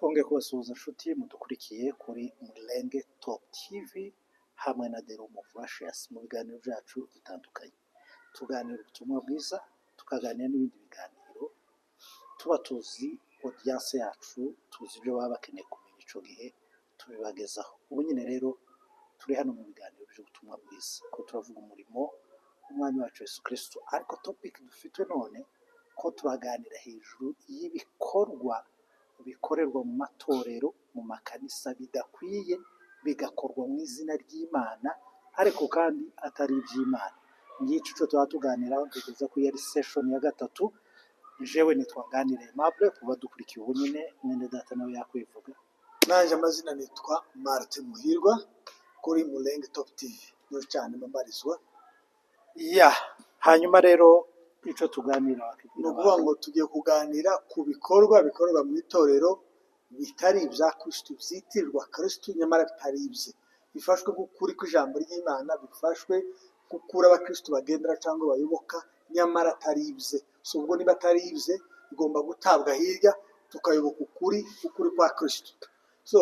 twongeye kubasuhuza inshuti mudukurikiye kuri Mulenge Top TV hamwe na The Room of Rushes mu biganiro byacu bitandukanye. Tuganira ubutumwa bwiza, tukaganira n'ibindi biganiro, tuba tuzi audience yacu, tuzi ibyo baba bakeneye kumenya ico gihe tubibagezaho. Ubu nyine rero turi hano mu biganiro by'ubutumwa bwiza, ko turavuga umurimo umwami wacu Yesu Kristo, ariko topic dufite none ko turaganira hejuru y'ibikorwa bikorerwa mu matorero, mu makanisa bidakwiye, bigakorwa mu izina ry'Imana ariko kandi atari iby'Imana. Ngico cyo tuba tuganiraho tugeza ku yari session ya gatatu. Jewe nitwanganire Aimable, kuba dukurikiye ubu nyine mwene data nawe yakwivuga. Nanje amazina nitwa Martin Muhirwa kuri Mulenge Top TV, niyo cyane mbarizwa. Hanyuma rero ico tuganira no kuvuga ngo tugiye kuganira ku bikorwa mu itorero bitari ibya Kristo, byitirirwa Kristo nyamara bitari ibye, bifashwe gukuri kw'ijambo ry'Imana, bifashwe gukura abakristo bagendera cyangwa bayoboka nyamara atari ibye. So ubwo niba atari ibye bigomba gutabwa hirya tukayoboka ukuri kwa Kristo. So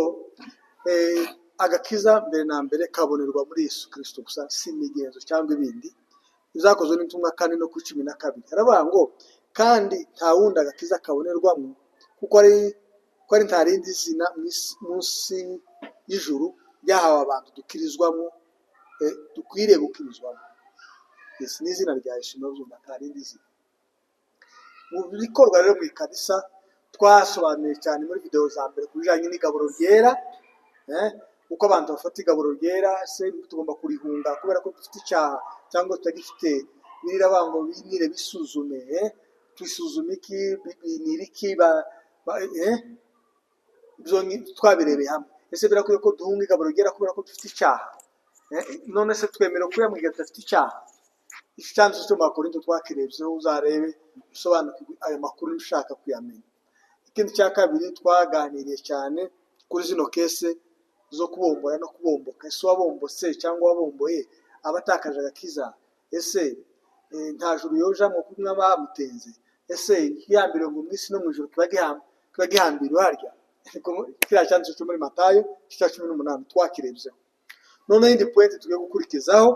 agakiza mbere na mbere kabonerwa muri Yesu Kristo gusa, si imigenzo cyangwa ibindi. Bizakozwe n'intumwa 4 no ku 12 haravuga ngo kandi nta wundi agakiza kabonerwamo kuko ari nta rindi zina munsi y'ijuru ryahawe abantu dukirizwamo, dukwiriye gukirizwamo. Yesu ni izina rya Yesu, n'ubwo nta rindi zina. Mu bikorwa rero mu ikanisa twasobanuye cyane muri video za mbere kubijanye n'igaburo ryera, uko abantu bafata igaburo ryera, se tugomba kurihunga kubera ko dufite icyaha cyangwa tutagifite. Birirabango binire bisuzume, twisuzume iki binire iki byo twabirebeye hamwe. Ese birakwiye ko duhunga igaburo ryera kubera ko dufite icyaha? None se twemera ko mu gihe dufite icyaha? Icyanzu cyo Makorinto twakirebye, uzarebe usobanukirwe ayo makuru ushaka kuyamenya. Ikindi cya kabiri twaganiriye cyane kuri zino kese zo kubombora no kubomboka. Ese wabombose cyangwa wabomboye abatakaje agakiza? Ese nta juru yoja mu kumwa bamutenze? Ese kiyambire ngo mwisi no mwijuru kiba gihambira harya? Kiriya cyanditse cyo muri Matayo 18 twakirebye. None indi point tugiye gukurikizaho,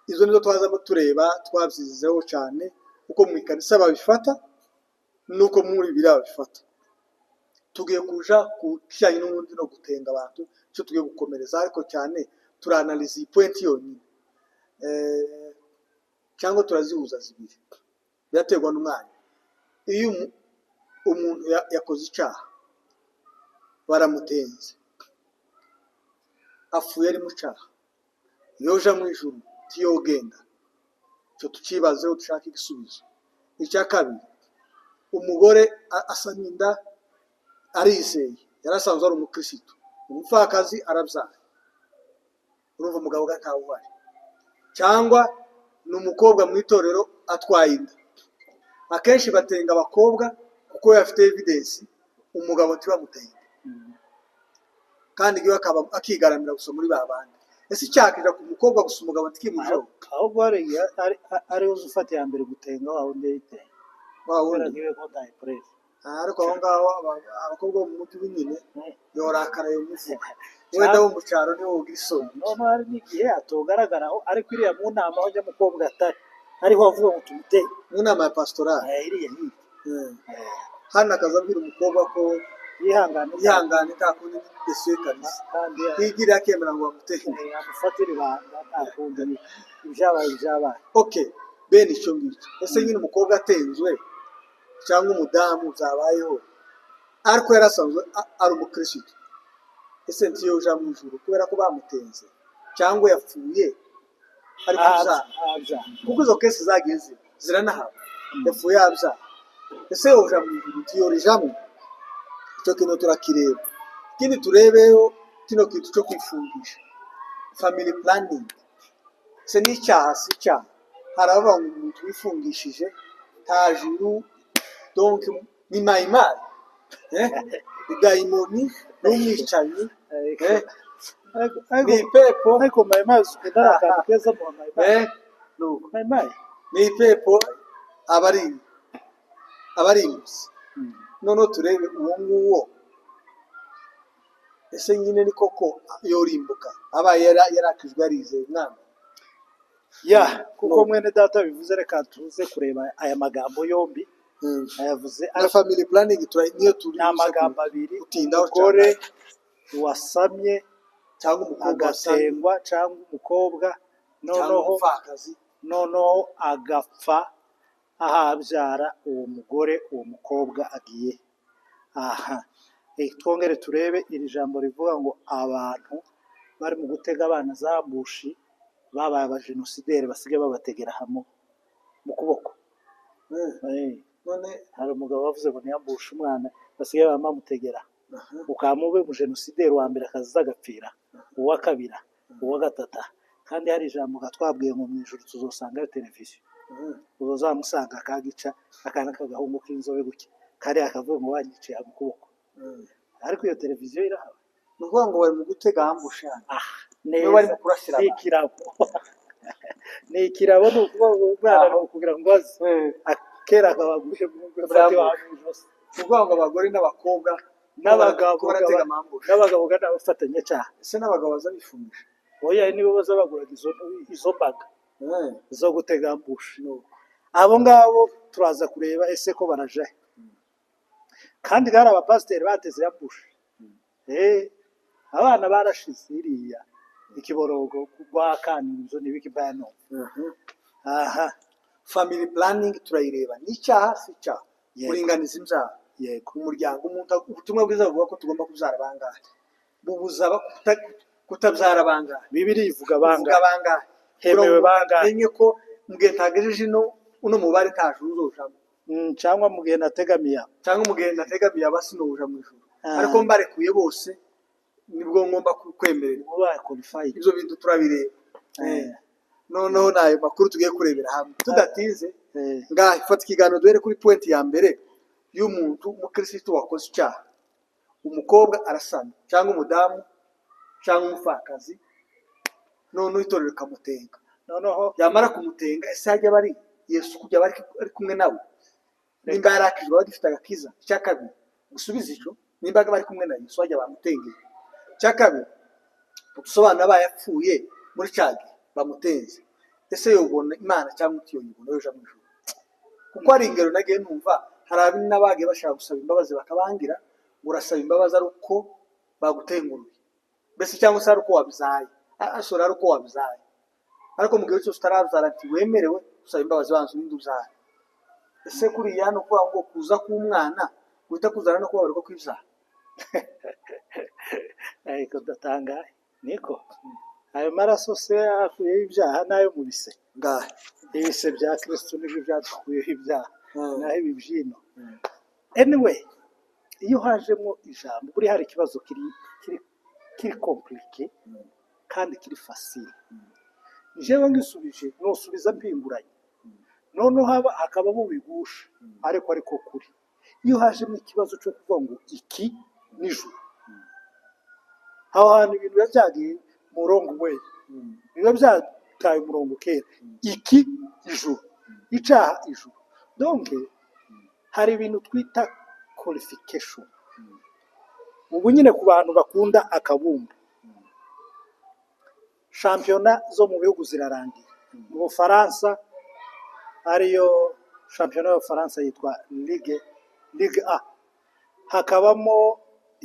izo nizo twazamo tureba, twabyizeho cyane uko mu ikanisa babifata nuko muri Bibiliya babifata. Tugiye kuja ku kijyanye n'ubundi no gutenga abantu, cyo tugiye gukomereza, ariko cyane turanalize iyi point yonyine, cyangwa turazihuza zibiri, biraterwa n'umwanya. Iyo umuntu yakoze icyaha baramutenze, afuye ari mu cyaha, yoja mu ijuru tiyogenda, cyo tukibazeho dushaka igisubizo. Icya kabiri, umugore asa n'inda arizeye, yarasanzwe ari umukristo, umupfakazi arabyara, urumva umugabo gatawe uhari. Cyangwa ni umukobwa mu itorero atwaye inda. Akenshi batenga abakobwa kuko bafite evidence, umugabo ntibamutenge, kandi iyo akaba akigaramira gusa muri babandi. Ese cyakira ku mukobwa gusa umugabo ntikimujeho? Ahubwo ari uzufata ya mbere gutenga wawe ndete wawundi niwe ko dayipress. Ariko aho ngaho abakobwa mu mujyi nyine yorakara yo muvuga, wenda wo mu cyaro niwo ugisoni. None hari n'igihe atogaragaraho, ariko iriya mu nama aho njya mukobwa atari ariho avuga ngo tumute mu nama ya pastoral iriya ni hana akazabwira umukobwa ko yihangane takundi ndetse kanisa kandi yigira akemera ngo bamuteke amufatire ibanga takundi ibyabaye. Okay, bene icyo ngicyo. Ese nyine umukobwa atenzwe cyangwa umudamu zabayeho ariko yarasanzwe ari umukristo, ese ntiyo uja mu ijuru kubera ko bamutenze cyangwa yapfuye ari kuza? Kuko izo kesi zagize ziranahaba, yapfuye abza. Ese uja mu ijuru tiyorijamo? Cyo kino turakireba. Ikindi turebeho kino kintu cyo kwifungisha, family planning. Se ni icyaha si icyaha? Haraba umuntu wifungishije nta juru, donc ni maimari, idayimoni n'umwicanyi, ni pepo. Ariko maimari sukudaraka keza mu maimari nuko maimari ni pepo abari imbuzi. Noneho turebe uwo nguwo ese nyine ni koko yorimbuka abaye yarakijwe yarizeye umwana ya kuko mwene data bivuze reka tuze kureba aya magambo yombi ayavuze na family planning niyo turi ni amagambo abiri utindaho umugore wasamye cyangwa umukobwa agatengwa cyangwa umukobwa noneho agapfa ahabyara uwo mugore uwo mukobwa agiye aha twongere turebe iri jambo rivuga ngo abantu bari mu gutega abana za ambushi babaye abajenosideri basigaye babategera hamwe mu kuboko none hari umugabo wavuze ngo ntiyambushe umwana basigaye bamutegera ukamube umujenosideri wa mbere akaza agapfira uwa kabiri uwa gatatu kandi hari ijambo twabwiye ngo mu ijuru tuzosangayo televiziyo uzamusanga akagica akana k'agahungu k'inzobe guke kariya akavuga ngo wanyiciye mu kuboko ariko iyo televiziyo irahaba ni ukuvuga ngo bari mu gutega ambushe niyo bari mu kurasira ni ikirabo ni ikirabo ni ukuvuga ngo umwana ari kugira ngo aze kera akabagushe mu gufata iwawe mu ijosi ni ukuvuga ngo abagore n'abakobwa n'abagabo baratega amambushe n'abagabo kandi abafatanya cyaha ese n'abagabo baza bifumisha oya nibo baza baguraga izo mbaga zo gutega ambushe abo ngabo turaza kureba ese ko baraje kandi hari abapasiteri bateze ambushe abana barashize iriya ikiborogo kwa kaninzo n'ibikibano aha family planning turayireba ni icyaha si icyaha kuringaniza imbyaro yego umuryango umuntu ubutumwa bwiza buvuga ko tugomba kubyara bangahe bubuza kutabyara bangahe bibiri ivuga bangahe hemewe bangahe menye ko mugihe ntagejeje uno mubare ntajuru uzojamo cyangwa mugihe nategamiye abasinoja mu ijuru ariko mbarekuye bose nibwo ngomba kwemerera ibyo bintu turabireba noneho nayo makuru tugiye kurebera hamwe tudatinze ngaho ifata ikiganiro duhere kuri point ya mbere y'umuntu umukristo wakoze icyaha umukobwa arasana cyangwa umudamu cyangwa umupfakazi noneho itorero rikamutenga noneho yamara kumutenga ese hajya bari Yesu kujya bari kumwe nawe nimba yarakijwe bagifite agakiza cya kabiri gusubiza icyo nimba bari kumwe na Yesu hajya bamutengeye cya kabiri ubusobanuro bayapfuye muri cagi bamutenze ese yobona Imana cyangwa utiyoyibona yoja mu ijuru kuko ari ingero nagiye numva hari abini n'abagiye bashaka gusaba imbabazi bakabangira urasaba imbabazi ari uko bagutenguruye mbese cyangwa se ari uko wabizaye ashora ari uko wabizaye ariko mu gihe cyose utarabyara ati wemerewe usaba imbabazi banzu n'indi ubyara ese kuriya no kuvuga ngo kuza k'umwana guhita kuzana no kubabarwa kw'ibyaha ariko ndatangaye niko ayo maraso se akuyeho ibyaha n'ayo mu bise ngahe ibise bya Kristo nibyo byadukuyeho ibyaha naho ibi byino anyway iyo hajemo ijambo buri hari ikibazo kiri compliqué kandi kiri facile jewe ngisubije nosubiza mpinguranye noneho hakaba bubigusha ariko kuri iyo hajemo ikibazo cyo kuvuga ngo iki nijuru aho hantu ibintu byagiye murongo we biba byataye umurongo kera iki ijuru icyaha ijuru donc hari ibintu twita qualification ubu nyine ku bantu bakunda akabumbu shampiyona zo mu bihugu zirarangiye mu Bufaransa ariyo shampiyona y'Ubufaransa yitwa Ligue A hakabamo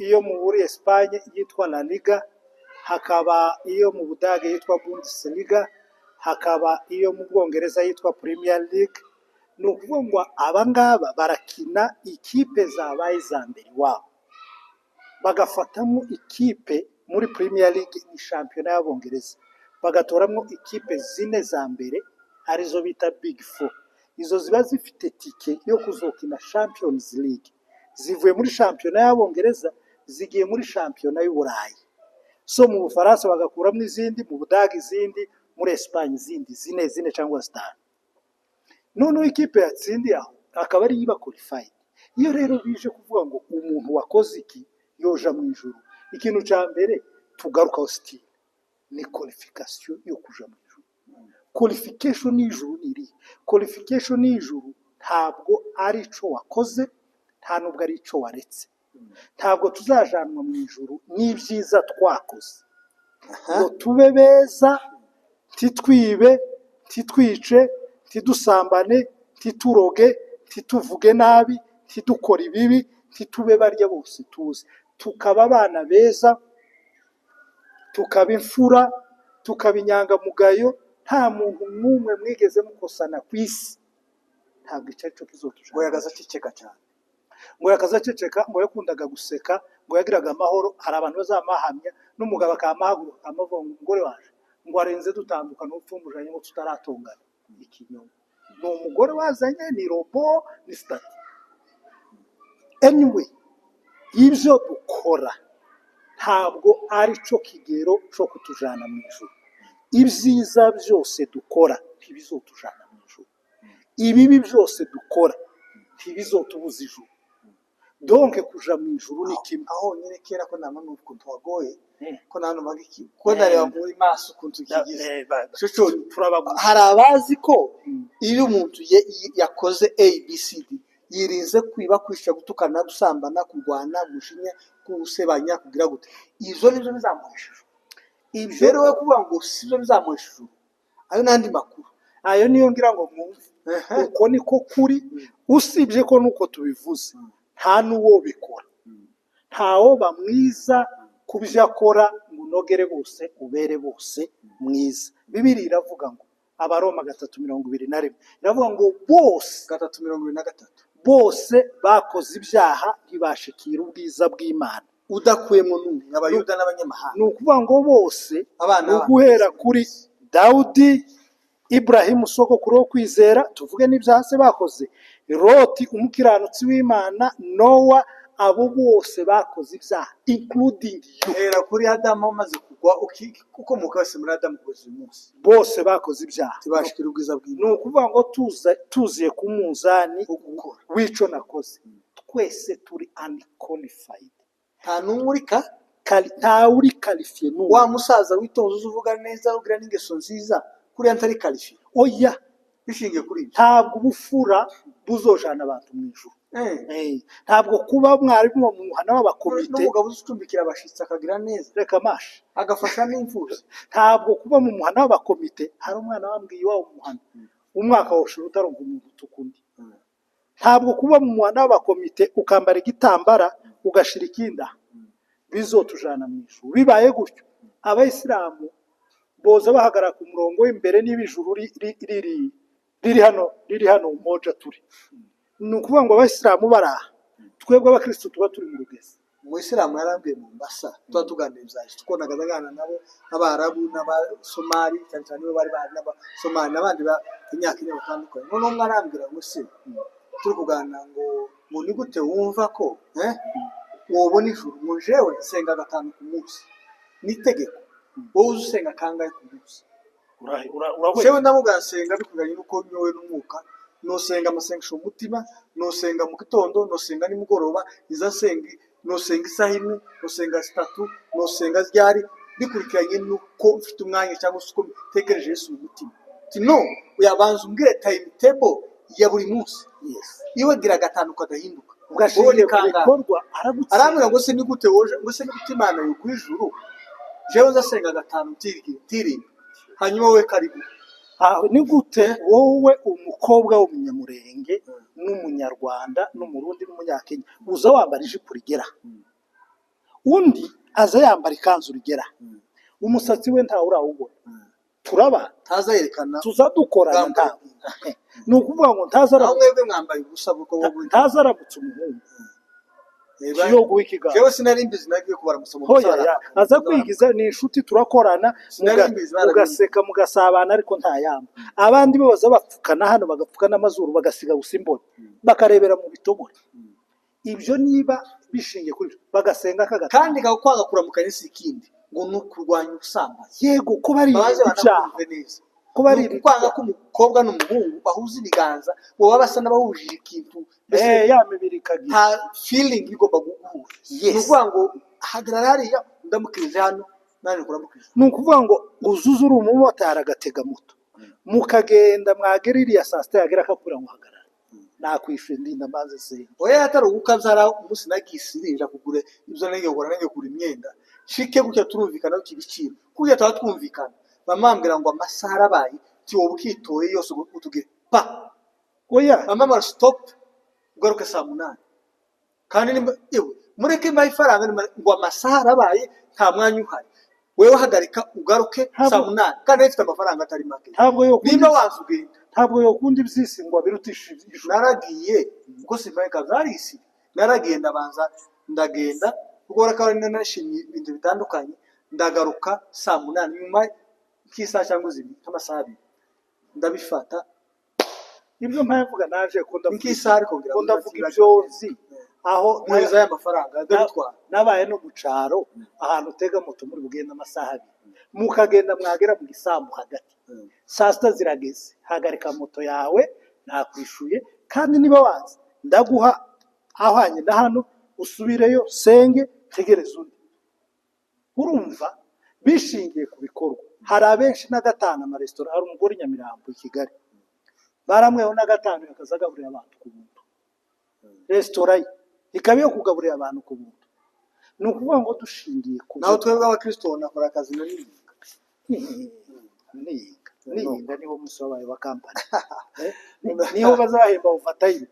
iyo muri Espagne yitwa La Liga hakaba iyo mu Budage yitwa Bundesliga hakaba iyo mu Bwongereza yitwa Premier League ni ukuvuga ngo abangaba barakina ikipe zabaye za mbere wabo bagafatamo ikipe muri Premier League ni shampiyona y'Abongereza bagatoramo ikipe zine za mbere arizo bita Big Four izo ziba zifite tike yo kuzokina Champions League zivuye muri shampiyona y'Abongereza zigiye muri shampiyona y'Uburayi so mu Bufaransa bagakuramo izindi mu Budage izindi muri Espagne izindi zine cyangwa zitanu noneho ikipe yatsindiye aho akaba ari iba qualified iyo rero bije kuvuga ngo umuntu wakoze iki yoja mu ijuru ikintu cya mbere tugaruka hostil ni qualification yo kuja mu ijuru qualification y'ijuru iri qualification y'ijuru ntabwo ari ico wakoze nta nubwo ari ico waretse ntabwo tuzajanwa mu ijuru n'ibyiza twakoze ngo tube beza, ntitwibe, ntitwice, ntidusambane, ntituroge, ntituvuge nabi, ntidukore ibibi, ntitube barya bose tuzi, tukaba abana beza, tukaba imfura, tukaba inyangamugayo, nta muntu n'umwe mwigeze mukosana ku isi. Ntabwo icyo ari cyo kizotujana. ngo yagaza aceceka cyane, ngo yakaza aceceka, ngo yakundaga guseka, ngo yagiraga amahoro. Hari abantu bazamahamya n'umugabo akamahaguruka amavuga ngo umugore waje ngo arenze dutandukana upfumujanye ngo tutaratongana. Ikinyoma. Ni umugore wazanye, ni robo, ni stati. Anyway, ibyo dukora ntabwo ari cyo kigero cyo kutujana mu ijuru. Ibyiza byose dukora ntibizotujana mu ijuru, ibibi byose dukora ntibizotubuza ijuru. Donc kuja mu ijuru ni kimwe. aho nyine kera ko nama n'ukuntu wagoye ko nano magiki ko nareba muri maso ukuntu kigize cyo hari abazi ko iyo umuntu yakoze ABCD yirinze kwiba, kwisha, gutukana, gusambana, kurwana, gushinya, gusebanya, kugira gute, izo nizo bizamuhesheje. Ibyo rero we kuvuga ngo sibyo bizamuhesheje, ayo nandi makuru, ayo niyo ngira ngo mwumve. Uko niko kuri, usibye ko nuko tubivuze, nta n'uwo bikora, ntawo bamwiza ku byo akora ngo unogere bose, ubere bose mwiza. Bibiri iravuga ngo Abaroma 3:21 iravuga ngo bose 3:23 bose bakoze ibyaha ntibashikira ubwiza bw'Imana, udakuyemo n'umwe, abayuda n'abanyamahanga. ni ukuvuga ngo bose, Abana guhera kuri Dawudi, Ibrahimu sogokuru wo kwizera, tuvuge n'ibyaha se bakoze, Loti umukiranutsi w'Imana, Nowa, abo bose bakoze ibyaha including you. Hera kuri Adamu amaze kugwa kuko mukase muri Adamu kugeza uyu munsi Bose bakoze ibyaha tibashikira ubwiza bw'Imana. ni ukuvuga ngo tuziye ku munzani w'ico nakoze, twese turi unqualified. Nta n'umurika Nta uri qualifié n'umwe. wa musaza witonze uvuga neza ugira n'ingeso nziza kuri antari qualifié. Oya, Bishingiye kuri ibyo ntabwo ubufura buzojana abantu mu ijuru. Ntabwo kuba mwarimu mu muhana w'abakomite n'umugabo ucumbikira abashitsi akagira neza, reka mashi agafasha n'imfubyi. ntabwo kuba mu muhana w'abakomite. Hari umwana wambwiye iwabo mu muhana umwaka woshira utaronka umuntu utukundi. Ntabwo kuba mu muhana w'abakomite ukambara igitambara ugashira ikinda bizotujana mu ijuru. Bibaye gutyo abayisilamu boza bahagarara ku murongo w'imbere n'ibijuru riri hano umoja turi. Ni ukuvuga ngo abayisilamu baraha, twebwe abakristo tuba turi mu rugezi. Umuyisilamu yarambiye mu Mombasa, tuba tuganira ibyaje, tukonaga abana nabo, Abarabu n'Abasomali, cyane cyane nibo bari bahari, n'Abasomali n'abandi b'Abanyakenya batandukanye. Noneho umwe arambwira ngo se turi kuganira ngo ni gute wumva ko wobona ijuru? Ngo jewe nsenga 5 ku munsi, ni itegeko. Wowe usenga kangahe ku munsi? Jewe ndamubwira nsenga bikuganye nuko nyowe n'umwuka, nosenga amasengesho umutima, nosenga mu gitondo, nosenga nimugoroba, izasenga nosenga isaha imwe, nosenga 3, nosenga ryari bikurikiranye nuko ufite umwanya cyangwa se uko tekereje Yesu mu mutima. No, uyabanza umbwire timetable ya buri munsi. Yes. Iwe gira 5 kadahinduka. Ugashingiye ku bikorwa arambwira ngo se ni gute woje, ngo se ni gute Imana yo kwijuru jewe zasenga 5 tiri hanyuma we karibu. Ni gute wowe umukobwa w'umunyamurenge n'umunyarwanda n'umurundi n'umunyakenya uza wambara ijipo rigera, undi aza yambara ikanzu rigera, umusatsi we ntawe urawubona, turaba taza yerekana tuzadukorana ntawe. Ni ukuvuga ngo mwebwe mwambaye ubusa bwo wowe ntazaramutse umuhungu yo guhikiga. Jewe sinarimbizi nagiye kubara musoma aza kwigiza ni inshuti turakorana, mugaseka mugasabana, ariko ntayamba. Abandi bo baza bapfukana hano bagapfukana amazuru bagasiga gusa imboni bakarebera mu bitogore. Ibyo niba bishingiye kuri bagasenga kagata kandi kakwanga kuramukanya sikindi ngo nukurwanya ubusambanyi. Yego ko bari icyaha, ko bari kwanga ko umukobwa n'umuhungu bahuza ibiganza bo basa n'abahujije ikintu ya mibiri kagira nta feeling igomba guhura. Ni ukuvuga ngo hagarara hariya ndamukirije hano nani kuramukirije. Ni ukuvuga ngo uzuze uri umumotari agatega moto mukagenda mwageririya saa sita yagera akakubwira ngo hagarara. nakwishuye ndinda mbanze senga. oya atari ugukabyara umunsi nagisirija kugure ibyo nenge gura nenge kugura imyenda shike gutya turumvikana ku giciro kujya tuba twumvikana bamambwira ngo amasaha arabaye ti wowe ukitoye yose utuge pa Oya mama stop ugaruke saa 8 kandi yewe mureke mbaye ifaranga ngo amasaha arabaye nta mwanya uhari wewe hagarika ugaruke saa 8 kandi afite amafaranga atari make ntabwo yo nimba wanzugenda ntabwo yo kundi byisi ngo birutisha ijuru. naragiye ubwo simbaye kazarisi naragiye ndabanza ndagenda ubwo rakaba nanashimye ibintu bitandukanye ndagaruka saa 8 nyuma kisa cyangwa zibi nk'amasaha 2 ndabifata ibyo mpavuga naje ko nk'isa ariko ngira ngo ndavuga ibyozi aho muheza y'amafaranga ndabitwara nabaye no mucaro ahantu utega moto muri bugenda amasaha 2 mukagenda mwagera mu gisambu hagati saa 6 zirageze hagarika moto yawe nakwishuye kandi niba wanze ndaguha ahanye na hano usubireyo senge tegereza undi. Urumva bishingiye ku bikorwa hari abenshi na gatanu amaresitora hari umugore Nyamirambo i Kigali baramweho na gatanu yakazagaburira abantu ku buntu resitora ikaba yo kugaburira abantu ku buntu. Ni ukuvuga ngo dushingiye ku naho twebwe abakristo nakora akazi na niga niho musi wabaye wa kampani niho bazahemba ufatanye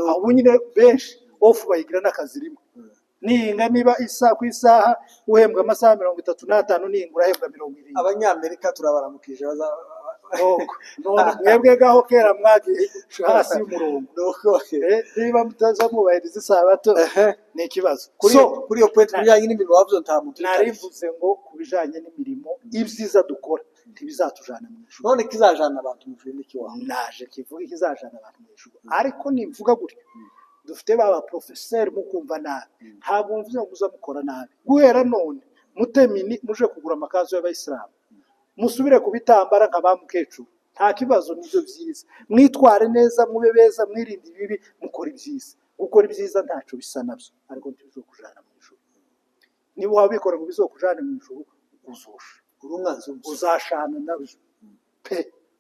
aho nyine benshi ofu bayigira n'akazi rimwe ninga niba isa ku isaha uhembwa amasaha 35 ninga urahembwa 20. Abanyamerika turabaramukije none mwebwe gaho kera mwagiye hasi y'umurongo niba mutaza mubahiriza isabato ni ikibazo kuri iyo point bijanye n'ibintu wavuze nta muntu narivuze ngo kubijanye n'imirimo ibyiza dukora ntibizatujana mu ijuru. None kizajana abantu mu ijuru niki wawe naje kivuga ikizajana abantu mu ijuru ariko nimvuga gutyo dufite baba professeur mukumva nabi ntabwo mvuze ngo muzamukora nabi guhera none mutemini muje kugura amakazo y'abayisilamu musubire kubitambara nk'abamukecuru nta kibazo nivyo byiza mwitware neza mube beza mwirinde ibibi mukora ibyiza gukora ibyiza ntaco bisa nabyo ariko ntibizokujana mu ijuru. Niba wabikora ngo bizokujana mu ijuru uzosha urumwanzi uzashana nabyo pe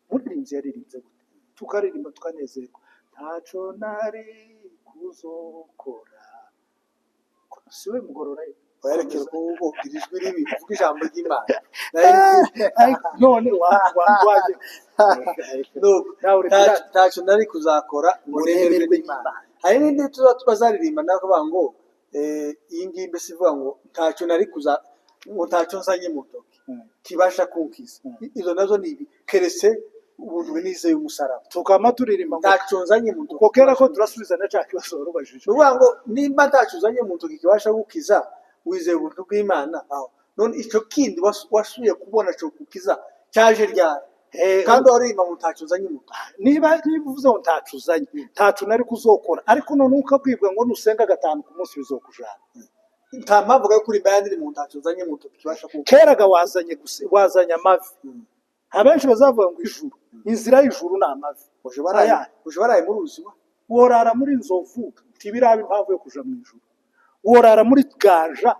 muririnze yaririnze gute tukaririmba tukanezerwa ntaco nari kuzokora siwe mugorora werekera ko ijwi ribi kuvuga ijambo ry'Imana none waje ntaco nari kuzakora uremerwe n'Imana. Hari n'indi tuzaririmba nakuvuga ngo iyi ngiyi mbese ivuga ngo ntaco nari ngo ntaco nzanye mu ntoki kibasha kunkiza izo nazo ni ibi keretse ubuntu nizeye umusaraba tukama turirimba ngo ntaco nzanye mu ntoki kuko kera ko turasubizana cya kibazo rubajije uvuga ngo nimba ntaco nzanye mu ntoki kibasha gukiza wizeye ubuntu bw'Imana aho none icyo kindi wasubiye kubona cyo gukiza cyaje ryari kandi waririmba mu ntaco nzanye mu ntoki niba uvuze ngo ntaco uzanye ntaco nari kuzokora ariko none ukabwibwa ngo nusenga 5 ku munsi bizokujana nta mpamvu yo kuri mbaya mu ntaco nzanye mu ntoki kibasha kuba keraga wazanye amavi abenshi bazavuga ngo ijuru inzira y'ijuru ni amavi uje baraye muri ubuzima worara muri nzovu tibiraba impamvu yo kuja mu ijuru worara muri ganja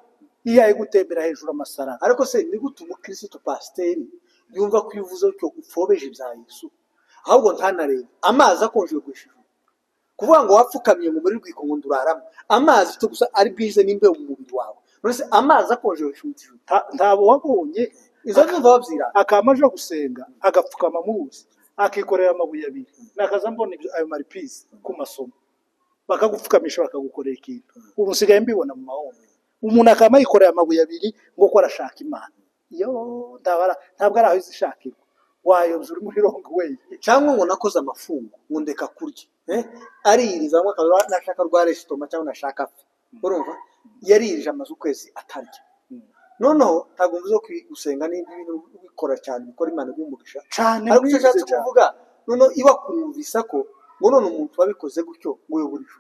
iyaye gutembera hejuru amasarara ariko se ni gutuma Kristo pasteri yumva kwivuza cyo upfobeje bya Yesu ahubwo ntanarebe amazi akonje gwishije kuvuga ngo wapfukamye mu muri rwiko ngo nduraramo amazi cyo gusa ari bwize nimbe mu mubiri wawe none se amazi akonje gwishije ntabo wabonye izo nyumva babyira akamaje gusenga agapfukama mu buzi akikorera amabuye abiri nakaza mbona ayo maripisi ku masomo bakagupfukamisha bakagukorera ikintu ubu nsigaye mbibona mu mahombe umuntu akamayikorera amabuye abiri ngo ko arashaka Imana yo ndabara ntabwo ari aho izishakirwa wayobya uri muri rongo we cyangwa ngo nakoze amafungo ngo ndeka kurya aririza bamwe akaba nashaka rwa resitora cyangwa nashaka urumva yaririje amazu ukwezi atarya noneho ntabwo mvuze gusenga n'ibintu bikora cyane bikora Imana by'umugisha cyane ariko icyo cyatse kuvuga noneho iba kumvisa ko ngo none umuntu wabikoze gutyo ngo yoburije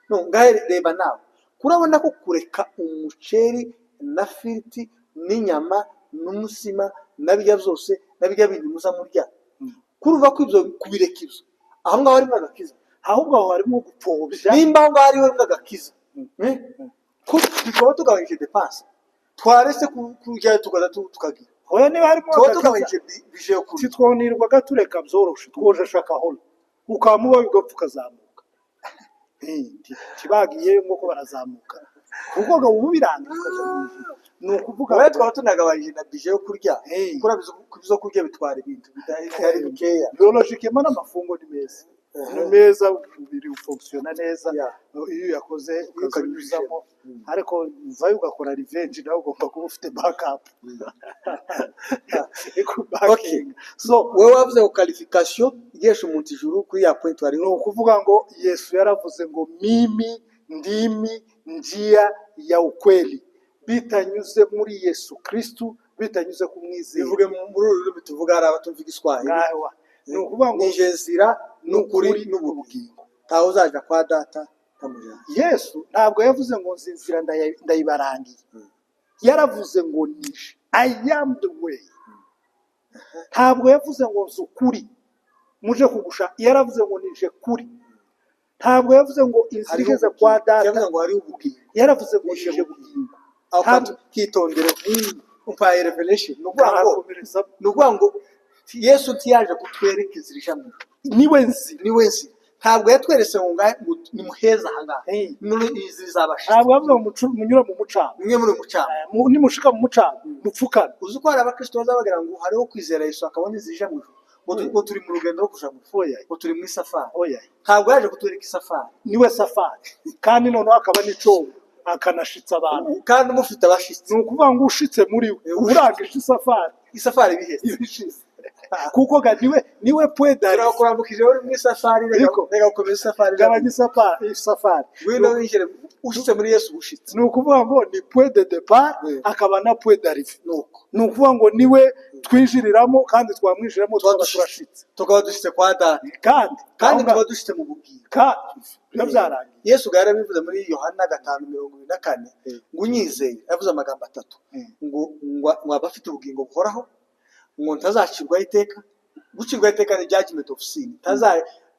no ngahe reba nawe kurabona ko kureka umuceri na firiti n'inyama n'umusima nabijya byose nabijya bintu muza murya kuruva ko ibyo kubireka ibyo aho ngaho harimo agakiza ahubwo aho harimo gupfobya nimba aho ngaho harimo agakiza ko bikaba tugabanyije depanse twarese kurya tugaza tukagira hoya niba harimo tugabanyije bije yo kurya titwonirwaga tureka byoroshe twoje shaka holo ukamuba bigapfuka zamuka ntibagiyeyo nk'uko barazamuka kuko ngo ubu biranga bikaja mu ijuru. Ni ukuvuga Wowe ngo twaba tunagabanyije na bije yo kurya kuko ibyo kurya bitwara ibintu bitari bikeya. biologikema n'amafungo ni meza, ni meza, umubiri ufunkisiona neza iyo uyakoze ukanyuzamo, ariko vayo ugakora revenge nawe ugomba kuba ufite backup. So wowe wavuze ngo qualification igesha umuntu ijuru kuri ya point wari ni ukuvuga ngo Yesu yaravuze ngo mimi ndimi njia ya ukweli, bitanyuze muri Yesu Kristu, bitanyuze kumwizera. bivuge muri uru rurimi tuvuga hari abatumva igiswahili. Ni ukuvuga ngo nije nzira n'ukuri n'ubugingo, ntawe uzaja kwa data ntamujana. Yesu ntabwo yavuze ngo nzi inzira ndayibarangiye, yaravuze ngo nije, I am the way. Ntabwo yavuze ngo nzi ukuri muje kugusha, yaravuze ngo nije kuri. Ntabwo yavuze ngo inzira igeze kwa data, yavuze ngo hari ubugingo, yaravuze ngo nije bugingo. aho kitondera umpaye revelation. Ni ukuvuga ngo Yesu ntiyaje kutwereka inzira ija mu ijuru, niwe nzira. Ntabwo yatweretse ngo ni muheza ahangaha inzira izabasha. Ntabwo yavuze ngo munyura mu mucanga, mwe muri mucanga, nimushika mu mucanga mupfukane. Uzi ko hari abakristo bazabagira ngo hariho kwizera Yesu akabona inzira ija mu ijuru, ngo turi mu rugendo rwo kuja mu ijuru, ngo turi mu isafari. Ntabwo yaje kutwereka isafari, niwe safari, kandi noneho akaba n'icobo akanashitsa abantu, kandi umufite abashitsi. Ni ukuvuga ngo ushitse muri we urangije isafari ibiheze kuko niwe pwedari kurambukije uri mu isafari. Reka gukomeza isafari, gabanya isafari wino winjire ushitse muri Yesu ushitse. Ni ukuvuga ngo ni point de départ akaba na point d'arrivée. Ni ukuvuga ngo niwe twinjiriramo kandi twamwinjiramo turashitse, tukaba dushitse kwa data, kandi tuba dushitse mu bugingo. Byarangiye. Yesu gari bivuze muri Yohana 5:24 ngo unyizeye, yavuze amagambo atatu ngo abafite ubugingo buhoraho, ngo ntazacirwaho iteka. Gucirwaho iteka ni judgment of sin,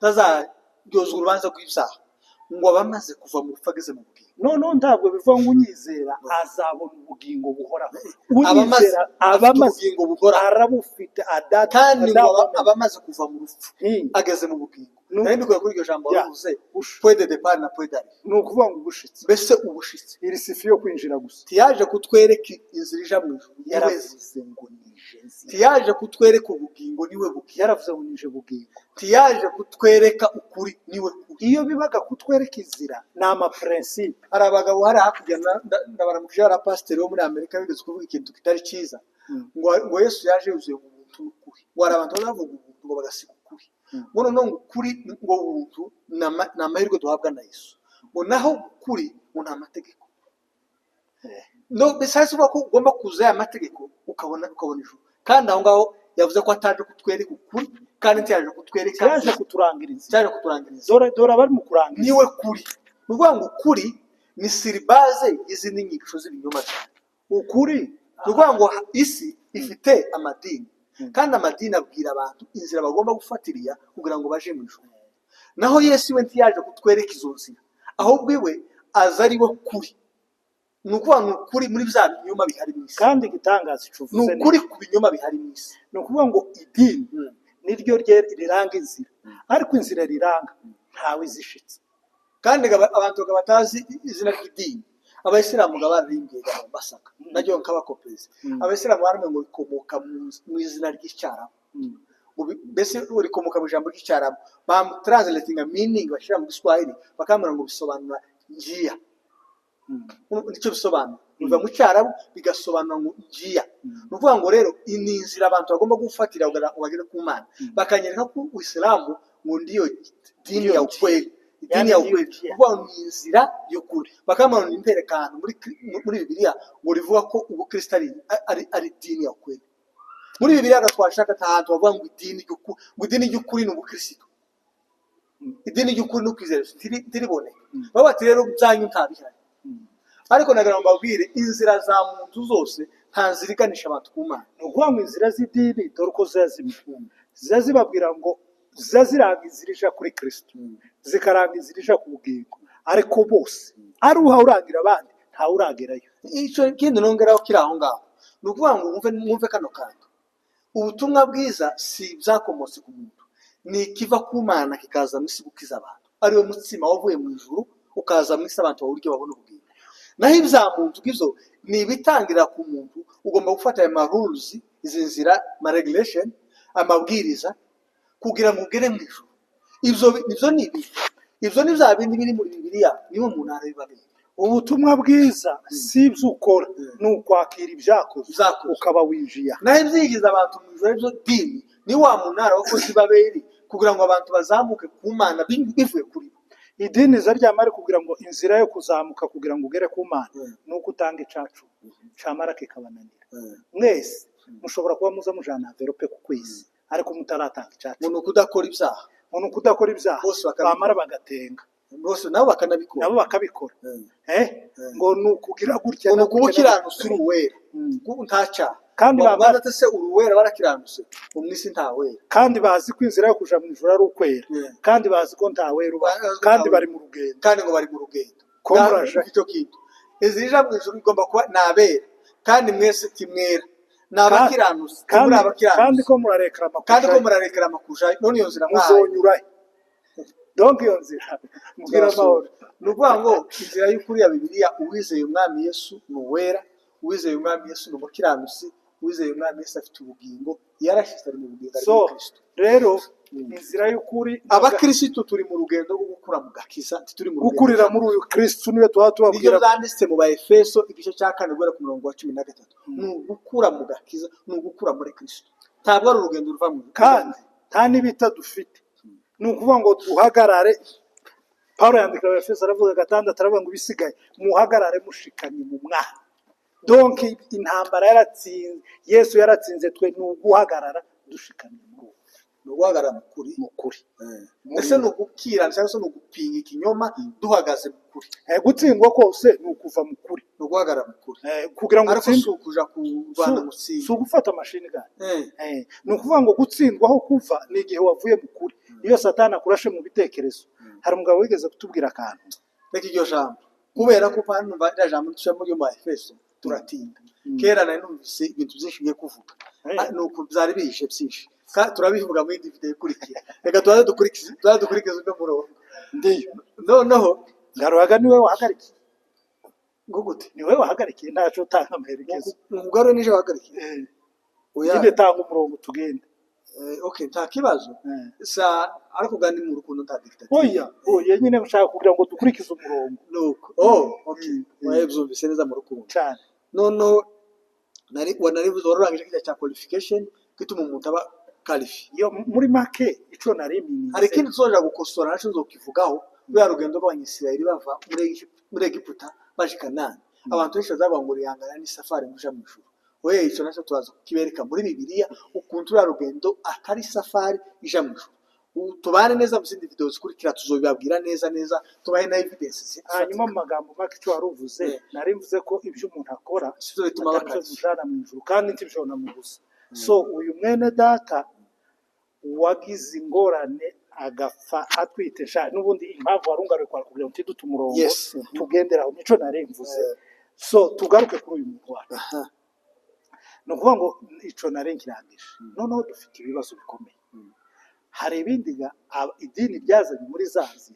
tazaryozwa urubanza rw'ibyaha, ngo abamaze kuva mu rupfu ageze mu bugingo. No, ntabwo bivuga ngo unyizera azabona ubugingo buhoraho. Abamaze ubugingo buhoraho arabufite adata, kandi ngo abamaze kuva mu rupfu ageze mu bugingo. Nari ndikuye kuri iryo jambo wavuze point de départ na point d'arrivée. Ni ukuvuga ngo ubushitsi, mbese ubushitsi iri sifi yo kwinjira gusa. Tiyaje kutwereka inzira ija mu ijuru, yaravuze ngo nije nzira. Tiyaje kutwereka ubugingo, niwe bugingo. Yaravuze ngo nije bugingo. Tiyaje kutwereka ukuri, niwe kuri. Iyo bibaga kutwereka inzira ni ama principe. Hari abagabo hari hakurya ndabaramukije hari pasiteri wo muri Amerika bigeze kuvuga ikintu kitari cyiza, ngo Yesu yaje yuzuye mu buntu n'ukuri. Ngo hari abantu bavuga ubuntu ngo bagasiga ukuri. Ngo no ukuri ngo ubuntu ni amahirwe duhabwa na Yesu, ngo naho ukuri ngo nta mategeko. No, bisase ko ugomba kuza amategeko ukabona ijuru, kandi aho ngaho yavuze ko ataje kutwereka ukuri, kandi ntiyaje kutwereka, yaje kuturangiriza, dore bari mu kurangiriza, niwe kuri. Ni ukuvuga ngo ukuri ni siribaze y'izindi nyigisho z'ibinyoma cyane. Ukuri ni ukuvuga ngo isi ifite amadini, kandi amadini abwira abantu inzira bagomba gufatiriya kugira ngo baje mu ijuru. Naho Yesu we ntiyaje kutwereka izo nzira, ahubwo iwe aza ari we kuri. Ni ukuvuga ngo ukuri muri bya binyoma bihari mu isi, kandi igitangaza icuvuze ni ukuri ku binyoma bihari mu isi. Ni ukuvuga ngo idini niryo riranga inzira, ariko inzira riranga ntawe izishitse. Kandi abantu batazi izina ry'idini, abayisilamu bararimbye basaka najyo nkabakopeza. Abayisilamu barame ngo rikomoka mu izina ry'icyarabu, mbese rikomoka mu ijambo ry'icyarabu, translating meaning bashira mu Kiswahili bakamara ngo bisobanura njia. Nicyo bisobanura, biva mu cyarabu bigasobanura ngo njia. Nuvuga ngo rero ini inzira abantu bagomba gufatira bagere ku Mana, bakanyereka ko Uislamu ngo ndiyo dini ya ukweli. Dini ya ukweli kuba ni inzira y'ukuri. Bakamana n'imperekano muri Bibiliya ngo rivuga ko ubukristo ari dini ya ukweli. Muri Bibiliya gatwashaka tahantu bavuga ngo idini y'ukuri ni ubukristo. Idini y'ukuri no kwizera tiribone. Baba ati rero byanyu ntabihari. Ariko nagira mbabwire inzira za muntu zose nta nziriganisha abantu ku Mana. No kuba mu inzira z'idini dore ko zazibabwira ngo zaziranga inzira kuri Kristo, zikaranga inzira ku bugingo, ariko bose ari uha urangira abandi nta uragerayo. Icyo kindi nongeraho kiri aho ngaho, ni ukuvuga ngo mwumve kano kantu. Ubutumwa bwiza si byakomotse ku muntu, ni ikiva ku Mana kikaza mu isi gukiza abantu. ariwo mutsima wavuye mu ijuru ukaza mu isi abantu bawurya babona ubugingo. Naho ibya muntu bw'ibyo ni ibitangira ku muntu, ugomba gufata aya marules, izi nzira, regulation, amabwiriza kugira ngo ugere mu ijuru. Ibyo ni ibi, ibyo ni bya bindi biri muri Bibiliya, niho umuntu arabibabera. Ubutumwa bwiza si ibyo ukora, ni ukwakira ibyakozwe ukaba winjiye. Naho ibyigiza abantu mu ijuru ibyo dini ni wa munara wakoze ibaberi kugira ngo abantu bazamuke ku Mana bivuye kuri bo. Idini zaryamare kugira ngo inzira yo kuzamuka kugira ngo ugere ku Mana nuko utanga icacu camara kikabananira. Mwese mushobora kuba muza mujana envelope ku kwezi ariko mutaratanga icacu. Umuntu kudakora ibyaha, umuntu kudakora ibyaha bamara bagatenga bose nabo bakabikora ngo nukugira gutya no kubukiranutse uruwera ntaca kandi babaza se uruwera barakiranutse umwisi ntawera kandi bazi ko inzira yo kuja mu ijuru ari ukwera kandi bazi ko ntawera kandi bari mu rugendo kandi ngo bari mu rugendo komuraje icyo kintu izija mu ijuru igomba kuba nabera kandi mwese timwera nabakiranutse kandi ko murarekera amakusha none iyo nzira muzonyura donc iyo nzira mugira amahoro. Nukuvuga ngo inzira y'ukuri ya Bibiliya, uwizeye umwami Yesu ni uwera, uwizeye umwami Yesu ni umukiranutsi, uwizeye umwami Yesu afite ubugingo, yarashize ari mu bugingo ari muri Kristo. Rero inzira y'ukuri abakristo turi mu rugendo rwo gukura mu gakiza, turi mu gukurira muri uyu Kristo niwe tubabwira. Niyo byanditse mu ba Efeso igice cya 4 guhera ku murongo wa 13, ni ugukura mu gakiza, ni ugukura muri Kristo. Ntabwo ari urugendo ruva mu kandi nta n'ibita dufite, ni ukuvuga ngo duhagarare. Paulo yandika Efeso aravuga 6 aravuga ngo ibisigaye muhagarare mushikanye mu Mwana. Donc intambara yaratsinze, Yesu yaratsinze, twe ni uguhagarara dushikanye mu no guhagarara mu kuri. Ese no gukira cyangwa se no gupinga ikinyoma duhagaze mu kuri. Gutsindwa kose ni ukuva mu kuri, no guhagarara mu kuri. Kugira ngo utsindwe kuja ku Rwanda mutsinda so gufata mashini gani. Ni ukuvuga ngo gutsindwaho kuva ni igihe wavuye mu kuri. Iyo Satani akurashe mu bitekerezo, hari umugabo wigeze kutubwira akantu reka iryo jambo kubera ko pano ira jambo tushamo ryo mu Efeso turatinda. Kera nari numvise ibintu byinshi bigiye kuvuga, nuko byari bihishe byinshi turabivuga muri video ikurikira. Reka dukurikize no murongo ndiyo noneho ngaruhaga niwe wahagariki gute niwe wahagarikiye ntaco utanga amaherekezo umugaro nije wahagarikiye yinde tanga umurongo tugende. Okay, nta kibazo sa ariko gandi mu rukundo nta dictator. Oya nyine nshaka kugira ngo dukurikize umurongo nuko okay wabyumvise neza mu rukundo cyane. Nono nari uzorangije kijya cya qualification gituma umuntu aba qualifié yo muri make ico narimini. Hari kindi tuzoja gukosora naco nzokivugaho bya rugendo rw'Abanyisirayeli bava muri Egiputa baje Kanani. Abantu benshi bazabangura yangana ni safari muja mu ijuru. Oye ico naco tubaza kukibereka muri Bibiliya ukuntu ura rugendo atari safari ija mu ijuru. Tubane neza mu zindi video zikurikira tuzobibabwira neza tubahe na evidence. Hanyuma mu magambo make cyo waruvuze narimvuze ko ibyo umuntu akora sizo bituma bakajana mu ijuru kandi ntibishona mu gusa. So uyu mwene data wagize ingorane agapfa atwitesha n'ubundi impamvu warungaruye kwa kugira ngo tudutumurongo tugenderaho nico naremvuze. So tugaruke kuri uyu muntu wacu. No kuvuga ngo ico narengirangije noneho dufite ibibazo bikomeye. Hari ibindi idini ryazanye muri zazi.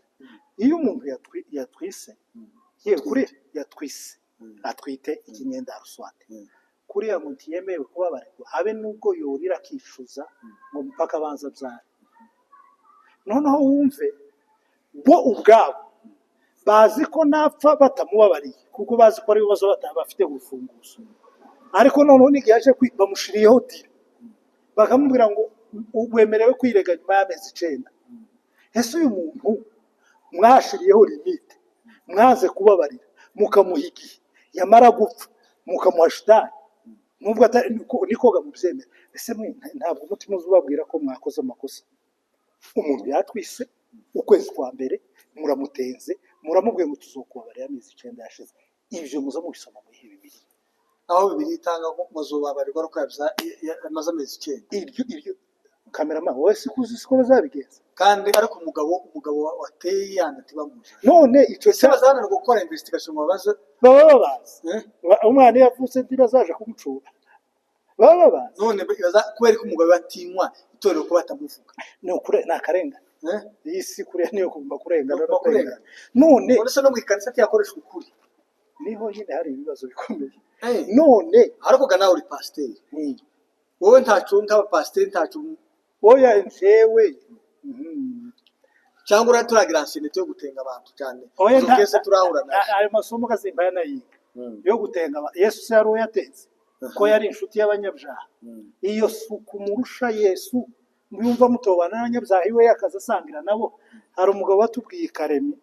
Iyo umuntu yatwise kuri yatwise atwite ikinyenda ruswate kuri ya muntu yemewe kubabarirwa habe nubwo yorira kishuza ngo mpaka abanza byari. Noneho wumve bo ubwabo bazi ko napfa batamubabariye kuko bazi ko ari ibibazo batabafite gufunguza, ariko noneho nigihe yaje bamushiriyeho dira bakamubwira ngo wemerewe kwirega nyuma y'amezi 9. Ese uyu muntu mwashiriyeho limite mwaze kubabarira mukamuhigiye yamara gupfa mukamuhashitani nubwo nikoga mubyemera. Ese mwe ntabwo umutima uzubabwira ko mwakoze amakosa? Umuntu yatwise ukwezi kwa mbere muramutenze muramubwiye ngo tuzokubabarira amezi 9 yashize. Ibyo muza mubisoma muri Bibiliya aho Bibiliya itanga ko muzobabarirwa ruko amaze amezi 9. Iryo kameramani wowe sikuzi siko bazabigenza kandi ariko umugabo wateye yandati bamuja none ico se bazana gukora investigation babaza bababaza umwana yavutse ndibazaje kumucura bababaza none kubera ko umugabo batinywa itorero ko batamuvuga ni ukure nakarengana iyi si kuriya niyo kuguma kurengana no kurengana none none se no mu ikanisa cyakoreshwa ukuri niho nyine hari ibibazo bikomeye Eh. none ariko ga nawe uri pasiteri wowe ntacu nk'aba pasiteri ntacu oya jewe cyangwa uraturagira ansenete yo gutenga abantu cyane oya izo kese turahura nazo ayo masomo gazimba yanayiga yo gutenga Yesu se yari uyatetse ko yari inshuti y'abanyabyaha iyo suku murusha Yesu mwumva mutobana n'abanyabyaha iwe yakaza asangira nabo hari umugabo watubwiye Karemi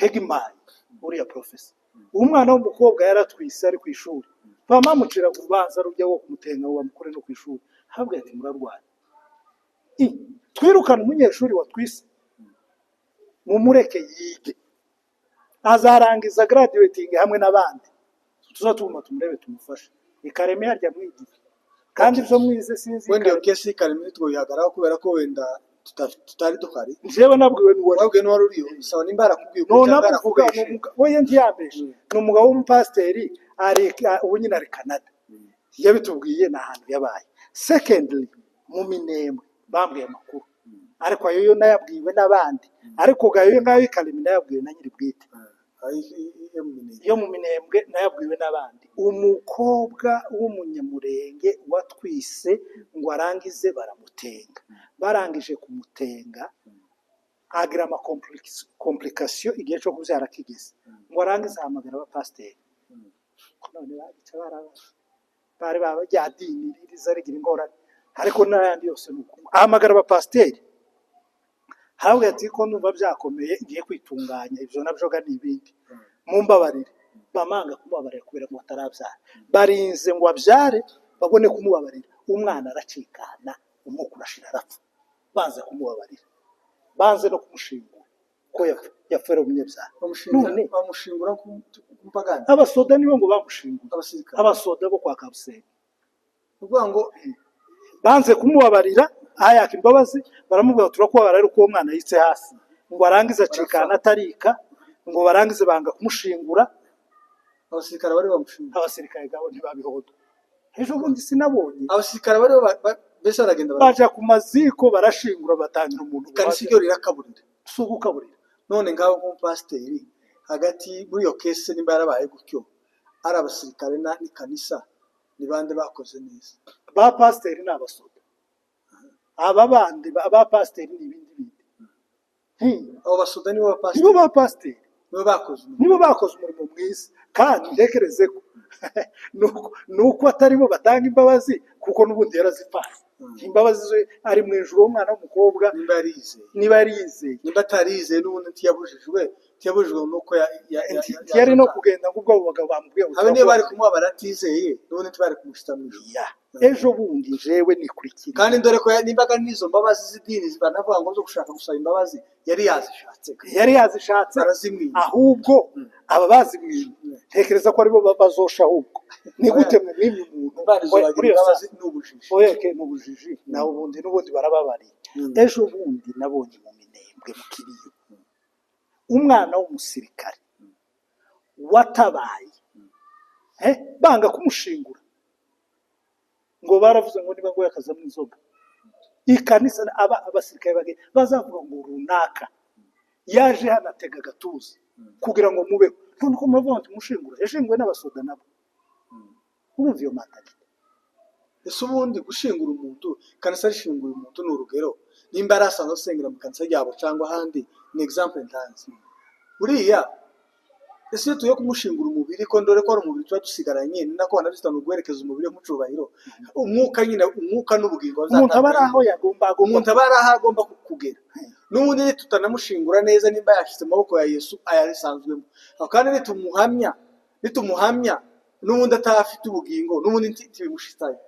Hegimani uriya professor umwana w'umukobwa yaratwise ari ku ishuri bamucira ku rubanza rujya wo kumutenga ngo bamukore no ku ishuri habwe ati murarwara twirukana umunyeshuri watwise mumureke yige azarangiza graduating hamwe n'abandi tuzatuma tumurebe tumufashe ikareme harya mwigiye kandi ibyo mwize sinzi wenda iyo kesi Karemi twoyihagaraho kubera ko wenda tutari duhari jewe nabwiwe n'uwari wabwiwe n'uwari uriyo sawa nimba yarakubwiye no navuga oya ntiyambeshe ni umugabo w'umupasiteri ari ubu nyine ari Canada yabitubwiye ni ahantu yabaye secondly mu Minembwe bambwiye amakuru ariko ayo yo nayabwiwe n'abandi ariko gayo ngayo Karemi nayabwiwe na nyiri bwite yo mu Minembwe nayabwiwe n'abandi umukobwa w'umunyamurenge watwise ngo arangize baramutenga barangije kumutenga agira ama complication igihe cyo kubyara kigeze ngo arangize ahamagara abapasiteri none bagica bari babajyadini riza rigira ingorane ariko n'ayandi yose nuko ahamagara abapasiteri hawe ati ko numva byakomeye ngiye kwitunganya ibyo nabyo ga nibindi mumbabarire bamanga kumubabarira kubera ngo atarabyara barinze ngo abyare babone kumubabarira umwana aracikana umukurashira arapfa banze kumubabarira banze no kumushingura ko yapfera umunyabyaha none bamushingura kumpagana abasoda nibo ngo bamushingura abasoda bo kwa Kabusenge uvuga ngo banze kumubabarira ayaka imbabazi baramubwira turakubabarira ariko uwo mwana yitse hasi ngo arangize acikana atarika ngo barangize banga kumushingura abasirikare bari bamushingura abasirikare gabo ntibabihodo ejo bundi sinabonye abasirikare bari bese baragenda baje ku maziko barashingura batangira umuntu kanisi ryo rirakaburira sugu kaburira none ngaho mu pasiteri hagati muri iyo kese nimba yarabaye gutyo ari abasirikare ni kanisa ni bande bakoze neza ba pasiteri n'abasoda aba bandi ba pasiteri n'ibindi bindi abo basoda nibo ba pasiteri nibo bakoze umurimo mwiza kandi ntekereze ko nuko atari bo batanga imbabazi kuko n'ubundi yarazipaye imbabazi ze ari mu ijuru umwana w'umukobwa niba yarizeye nimba atarizeye n'ubundi ntiyabujijwe nuko yari no kugenda ngubwo abo bagabo bamubwiye ngo habe niyo bari kumuha baratizeye n'ubundi ntibari kumushita mu ijuru ejo bundi jewe nikurikira kandi dore ko nimbaga n'izo mbabazi z'idini banavuga ngo zo gushaka gusaba imbabazi yari yazishatse arazimwiye ahubwo aba bazimwiye tekereza ko aribo bazosha ahubwo ni gute mu mwimye umuntu muri imbabazi n'ubujiji oyeke n'ubujiji naho n'ubundi barababariye ejo bundi nabonye mu Minembwe mu Kiriyo umwana w'umusirikare watabaye banga kumushingura ngo baravuze ngo niba ngo yakaza mu inzoga ikanisa abasirikare bazavuga ngo runaka yaje hanatega agatuza kugira ngo mubeho none ko muravuga ngo mushingura yashingwe n'abasoda nabo urumva iyo mentalite ese ubundi gushingura umuntu kanisa rishingura umuntu ni urugero nimba arasanzwe asengera mu kanisa ryabo cyangwa ahandi ni example ntanzi buriya ese iyo tuyo kumushingura umubiri ko ndore ko ari umubiri tuba dusigaranye ni nako wanabisita guherekeza umubiri mu cyubahiro umwuka nyine umwuka n'ubugingo umuntu aba ari aho agomba kugera n'ubundi tutanamushingura neza nimba yashyize amaboko ya Yesu ayarisanzwemo kandi nitumuhamya n'ubundi atafite ubugingo n'ubundi ntibimushitaye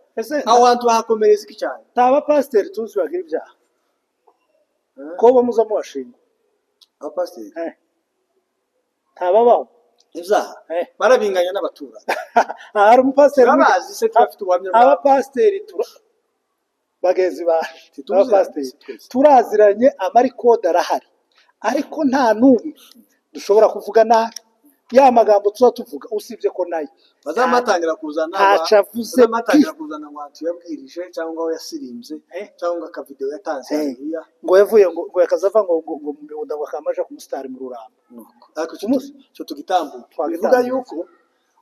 aho hantu bahakomereza iki cyane taba pasiteri tuzi bagira ibyaha ko bamuza mu bashinga abapasiteri ntababaho ibyaha barabinganya n'abaturage hari umupasiteri babazi se turafite ubuhamya abapasiteri bagenzi bacu abapasiteri turaziranye amarikode arahari ariko nta n'umwe dushobora kuvuga nabi ya magambo tuba tuvuga usibye ko nayo bazamatangira kuzana ntaco avuze bazamatangira kuzana ngo tuyabwirije cyangwa aho yasirimbye cyangwa akavideo yatanze haleluya ngo yavuye ngo yakazava ngo mu miunda ngo akamaja ku musitari mu Ruramba ariko cyo tugitambuka bivuga yuko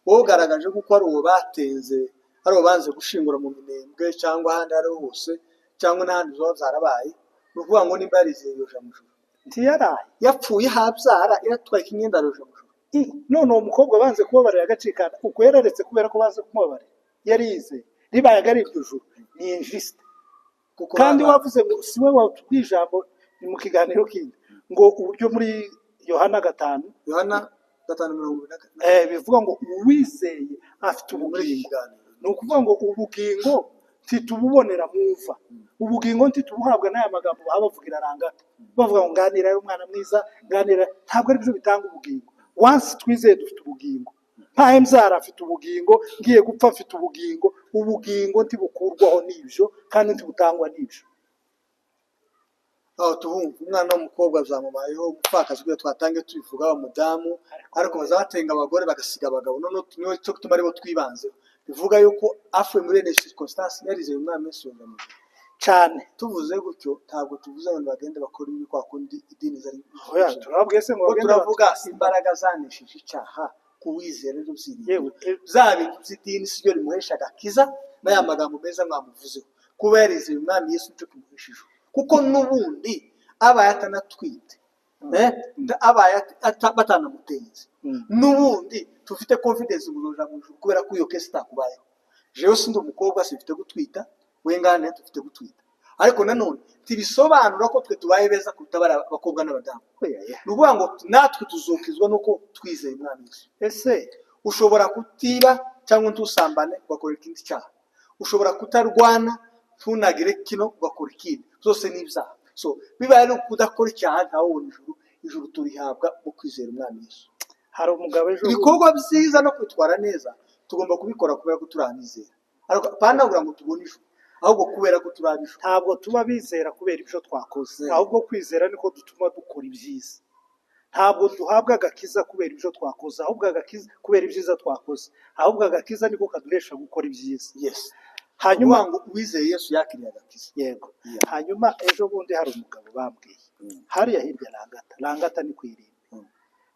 wowe ugaragaje ko ari uwo batenze ari uwo banze gushingura mu minembwe cyangwa ahandi ari hose cyangwa n'ahandi zo zarabaye nukuvuga ngo nimba yarizeye yoja mu juru ntiyaraye yapfuye habyara iratwaye imyenda yoja mu juru none uwo mukobwa banze kubabarira agacikana uko yararetse kubera ko banze kumubabarira yarize ribaye ari iryo juru ni injiste kandi wavuze ngo siwe watubwiye ijambo ni mu kiganiro kindi ngo uburyo muri Yohana 5:20 bivuga ngo uwizeye afite ubugingo ni ukuvuga ngo ubugingo ntitububonera muva ubugingo ntitubuhabwa n'aya magambo baba bavugira arangata bavuga ngo nganira ari umwana mwiza nganira ntabwo ari byo bitanga ubugingo once twizeye dufite ubugingo ntahe mzara afite ubugingo ngiye gupfa afite ubugingo ntibukurwaho n'ibyo kandi ntibutangwa n'ibyo aho tuhumva umwana w'umukobwa byamubayeho umupfakazi bwe twatangiye tubivuga umudamu ariko bazatenga abagore bagasiga abagabo none niwe cyo gutuma aribo twibanzeho bivuga yuko afuye muri ene circonstance yarizeye umwami Yesu yongamije cyane tuvuze gutyo ntabwo tuvuze abantu bagende bakora ibi kwa kundi idini zari oya turabwiye se ngo bagende turavuga imbaraga zanishije icyaha kuwizera rero byiriye zabintu by'idini sibyo rimuhesha agakiza n'aya magambo meza mwamuvuzeho kuba yarizeye umwami Yesu cyo kumuhesheje kuko nubundi abaye atanatwite abaye batanamutenze nubundi tufite confidence muzoja mu ijuru kubera ko iyo kesi itakubayeho jewe sindi umukobwa sifite gutwita wengane dufite gutwita ariko nanone tibisobanura ko twe tubaye beza kutabara abakobwa n'abadamu nuvuga ngo natwe tuzokizwa nuko twizeye umwami Yesu ese ushobora kutiba cyangwa ntusambane ugakora ikindi cyaha ushobora kutarwana tunagire kino ugakora ikindi zose n'ibyaha so bibaye no kudakora icyaha ntawe ubona ijuru turihabwa mu kwizera umwami Yesu hari umugabo ejo ibikorwa byiza no kwitwara neza tugomba kubikora kubera ko turanizera ariko panagura ngo tubone ijuru ahubwo kubera ko turabisha ntabwo tuba bizera kubera ibyo twakoze ahubwo kwizera niko dutuma dukora ibyiza ntabwo duhabwa agakiza kubera ibyo twakoze ahubwo agakiza kubera ibyiza twakoze ahubwo agakiza niko kaduhesha gukora ibyiza yes hanyuma ngo wizeye Yesu yakiriye agakiza yego hanyuma ejo bundi hari umugabo bambwiye hariya hirya Langata ni kwirimba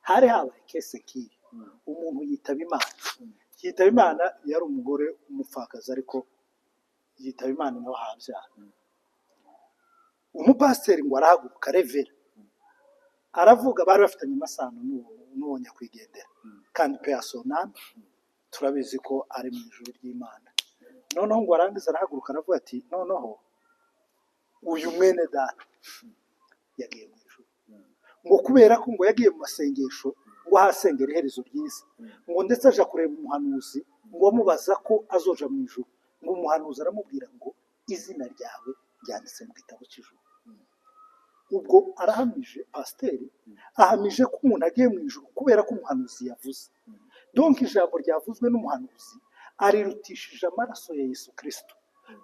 hari habaye kese kiri umuntu yitaba Imana yari umugore umupfakazi ariko yitaba Imana nawe habyara umupasiteri ngo arahaguruka revera aravuga bari bafitanye amasano n'uwo nyakwigendera kandi personal turabizi ko ari mu ijuru ry'Imana noneho ngo arangiza arahaguruka aravuga ati noneho uyu mwene data yagiye mu ijuru ngo kubera ko ngo yagiye mu masengesho ngo ahasengera iherezo ryiza ngo ndetse aja kureba umuhanuzi ngo amubaza ko azoja mu ijuru ngo umuhanuzi aramubwira ngo izina ryawe ryanditse mu gitabo cy'ijuru ubwo arahamije pasiteri ahamije ko umuntu agiye mu ijuru kubera ko umuhanuzi yavuze donc ijambo ryavuzwe n'umuhanuzi arirutishije amaraso ya Yesu Kristo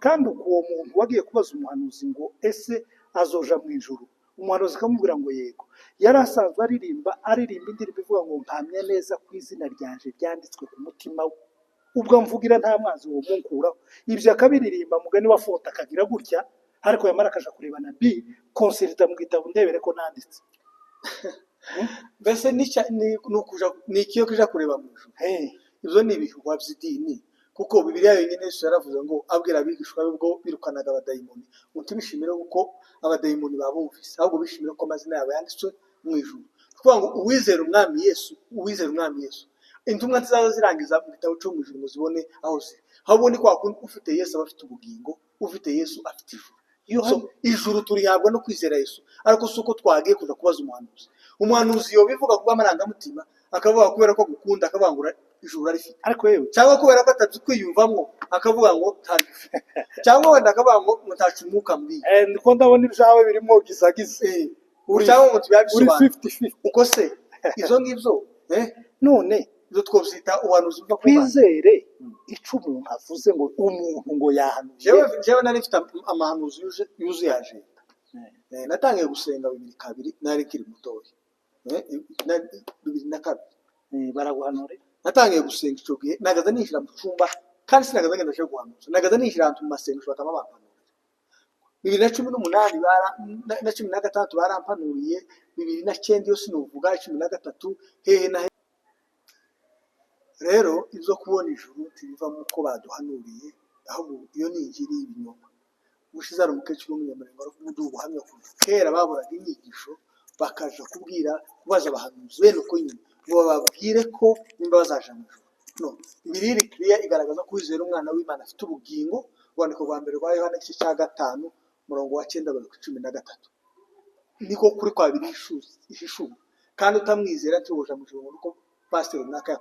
kandi uwo muntu wagiye kubaza umuhanuzi ngo ese azoja mu ijuru umuhanuzi akamubwira ngo yego yari asanzwe aririmba indirimbo ivuga ngo mpamya neza ku izina ryanje ryanditswe ku mutima we ubwo mvugira nta mwanzi wo munkuraho ibyo akabiririmba mugani wa fota akagira gutya ariko yamara akaja kureba na bi consulta mu gitabo ndebere ko nanditse mbese ni ikiyo kija kureba mu ijuru ibyo ni ibihuha by'idini kuko Bibiliya yonyine Yesu yaravuze ngo abwira abigishwa be ubwo birukanaga abadayimoni ngo ntibishimire uko abadayimoni babumvise ahubwo bishimire ko amazina yabo yanditswe mu ijuru kuvuga ngo uwizera umwami Yesu intumwa zizaza zirangiza mu gitabo cyo mu ijuru muzibone aho ziri ahubwo ni kwa kundi ufite Yesu aba afite ubugingo ufite Yesu afite ijuru ijuru turihabwa no kwizera Yesu ariko suko twagiye kuja kubaza umuhanuzi yo bivuga kuba amarangamutima akavuga kubera ko gukunda akabangura ijuru arifite ariko yewe cyangwa kubera ko atakwiyumvamwo akavuga ngo ntagifite cyangwa wenda akavuga ngo mutacumuka muri ndiko ndabona ibyawe birimo gizagize cyangwa ngo tuyabisobanura 50-50 uko se izo ngibyo none izo twobyita uhanuzi bwo kwizere ico umuntu avuze ngo umuntu ngo yahanuje jewe nari mfite amahanuzi yuzuye agenda natangiye gusenga 2002 nari kiri mutoya 2002 baraguhanurira natangiye gusenga icyo gihe nagaza nishyira mu cyumba kandi sinagaza ngenda cyo guhanuza nagaza nishyira ahantu mu masengesho bakaba bampanurira 2018 na 16 barampanuriye 2009 yo sinuvuga 13 hehe na hehe rero ibyo kubona ijuru tibiva mu ko baduhanuriye ahubwo iyo ni ingiri ibinyoma ubushize ari umukecuru w'umunyamurenge wari kuvuga ubuhamya ko kera baburaga inyigisho bakaja kubaza abahanuzi bene uko nyine ngo bababwire ko nimba bazaja mu ijuru no ibiriri kriya igaragaza ko wizera umwana w'Imana afite ubugingo rwandiko rwa mbere rwa Yohana igice cya 5 murongo wa 9-13 niko kuri kwa biri ishishuwe kandi utamwizera ati woja mu ijuru nuko pastor runaka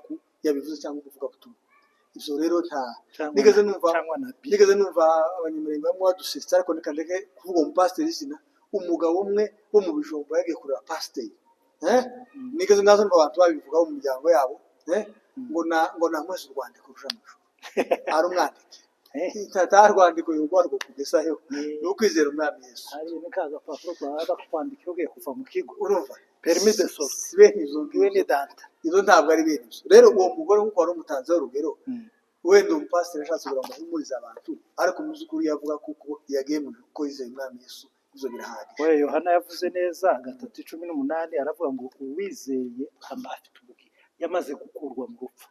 yabivuze cyangwa kuvuga butumwa ibyo rero nta nigeze numva abanyamurenge bamwe badusetsa ariko nikandeke kuvuga mu pastor izina umugabo umwe wo mu bijombo yagiye kureba pastor nigeze nazo abantu babivuga mu miryango yabo ngo namwese urwandiko rujamusho ari umwandiki rwandiko y'urwarwo kugesaho no kwizera umwami Yesu hari nikaga papuro twaba kwandikira ugiye kuva mu kigo urumva permis de sortie bene bene data izo ntabwo ari bene izo rero uwo mugore nkuko wari umutanze w'urugero wenda umupasiteri ashatse kugira ngo ahumurize abantu ariko mu by'ukuri yavuga kuko yagiye mu ko yizeye umwami Yesu izo birahagije we Yohana yavuze neza 3:18 aravuga ngo uwizeye amafite ubugi yamaze gukurwa mu rupfu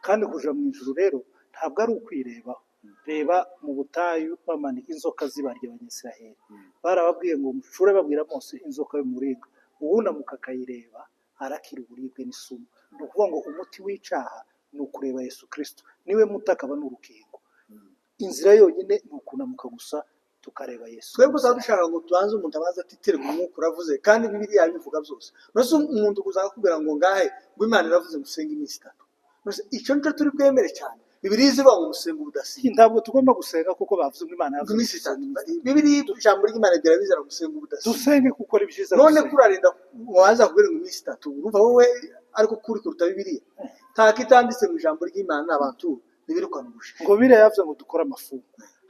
kandi kuja mu ijuru rero ntabwo ari ukwirebaho reba mu butayu bamanika inzoka zibarya abanyisiraheli barababwiye ngo mushure babwira Mose inzoka y'umuringa ubunamuka akayireba arakira uburibwe n'isumo ni ukuvuga ngo umuti w'icaha ni ukureba Yesu Kristo niwe mutakaba n'urukingo inzira yonyine ni ukunamuka gusa tukareba Yesu twebwe dushaka ngo tubanze umuntu abaza atiterwa umwuka uravuze kandi Bibiliya yabivuga byose nose umuntu kuzakubwira ngo ngahe ngo Imana iravuze musenga iminsi 3 nose icyo nicyo turi bwemere cyane Bibiliya iziba ngo musenga ubudasiba ntabwo tugomba gusenga kuko bavuze ngo Imana yavuze iminsi 3 Bibiliya ijambo ry'Imana ryarabizana gusenga ubudasiba dusenge kuko ari byiza none kurarinda waza kubwira ngo iminsi 3 urumva wowe ariko kuri kuruta Bibiliya takitanditse mu ijambo ry'Imana abantu nibirukwanugusha ngo bire yavuze ngo dukora amafungo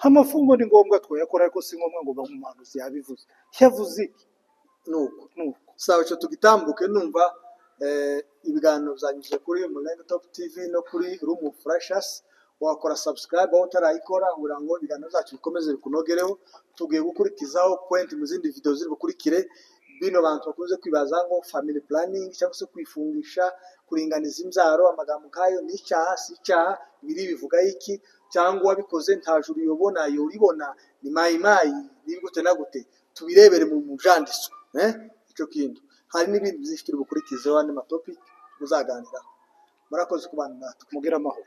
amafungo ni ngombwa twayakora ariko si ngombwa ngo bamuhanuzi yabivuze yavuze iki nuko sawa cyo tugitambuke numva ibiganiro byanyuze kuri Mulenge Top TV no kuri Room of Freshers wakora subscribe aho utarayikora kugira ngo ibiganiro byacu bikomeze bikunogereho tugiye gukurikizaho point mu zindi video ziri bukurikire bino bantu bakunze kwibaza ngo family planning cyangwa se kwifungisha kuringaniza imbyaro amagambo kayo ni icyaha si icyaha biri bivuga iki cyangwa wabikoze nta juru yobona yoribona ni mayimayi nibigute na gute tubirebere mu mujandisho icyo kintu hari n'ibindi byinshi turi bukurikizeho andi matopic muzaganiraho murakoze kubana natwe mugira amahoro